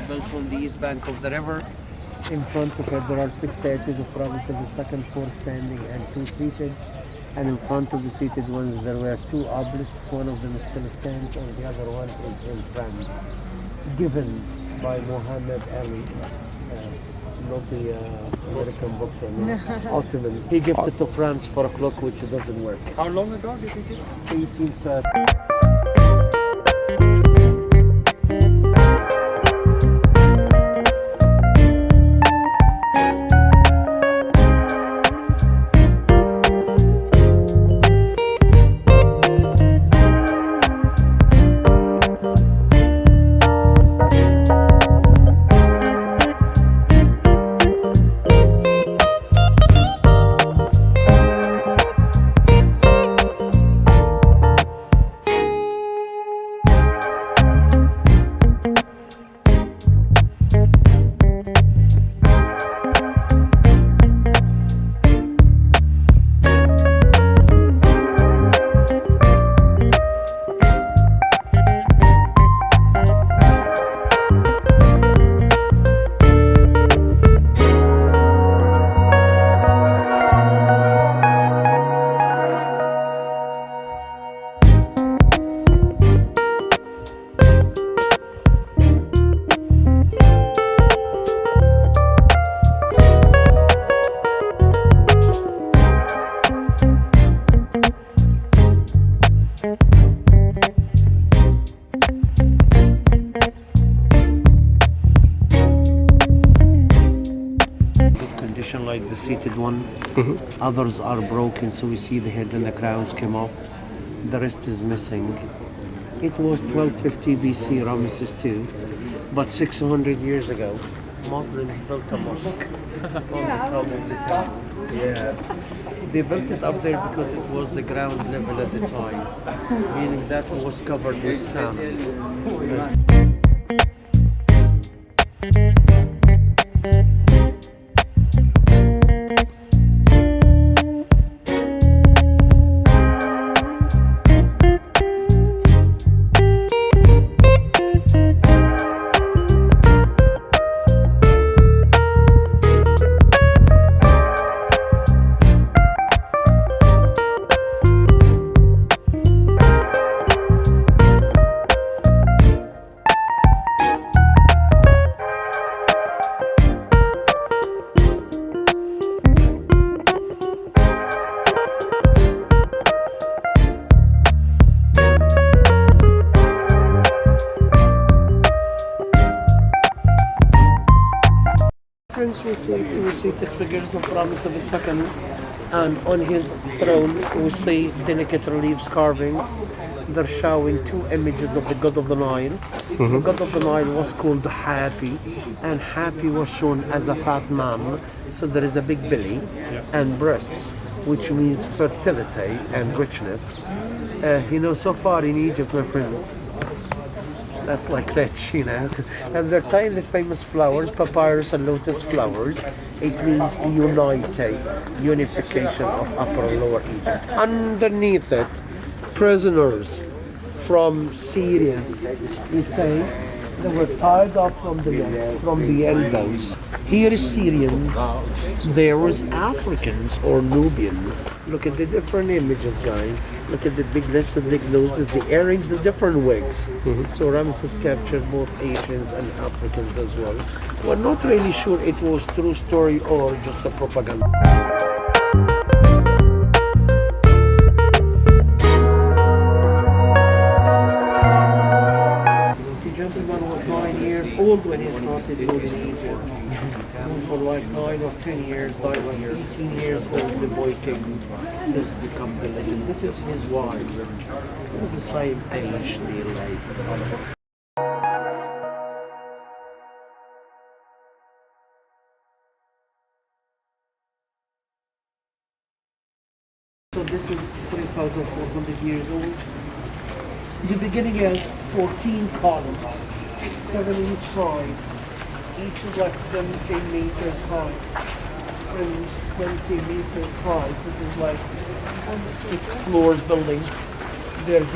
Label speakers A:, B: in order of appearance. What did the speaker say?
A: built on the east bank of the river. In front of it, there are 6 statues of Ramses II, 4 standing and 2 seated. And in front of the seated ones, there were 2 obelisks. One of them still stands, and the other one is in France, given by Muhammad Ali, not the American boxer, no, Ottoman. He gifted to France for a clock which doesn't work.
B: How long ago did he do?
A: 1830. Like the seated one. Others are broken, so we see the head and the crowns came off. The rest is missing. It was 1250 BC Ramesses II, but 600 years ago, Muslims built a mosque on the top of the town. Yeah. They built it up there because it was the ground level at the time, meaning that it was covered with sand. We see 2 seated figures of Ramesses II, and on his throne we see delicate reliefs carvings. They're showing 2 images of the god of the Nile. The god of the Nile was called Hapi, and Hapi was shown as a fat man, so there is a big belly and breasts, which means fertility and richness. So far in Egypt, my friends, that's like rich, And they're tying the famous flowers, papyrus and lotus flowers. It means unification of Upper and Lower Egypt. Underneath it, prisoners from Syria, we say, they were tied up from the necks, from the elbows. Here is Syrians, there was Africans or Nubians. Look at the different images, guys. Look at the big lips, the big noses, the earrings, the different wigs. So Ramesses captured both Asians and Africans as well. We're not really sure it was true story or just a propaganda. The gentleman was 9 years old when he started ruling Egypt. For like 9 or 10 years, died when you're 18 years old, the boy king has become the legend. This is his wife. They're the same age, nearly. So this is 3,400 years old. The beginning has 14 columns, 7 each side. Each is like 20 meters high. 20 meters high. This is like 6 floors building. They're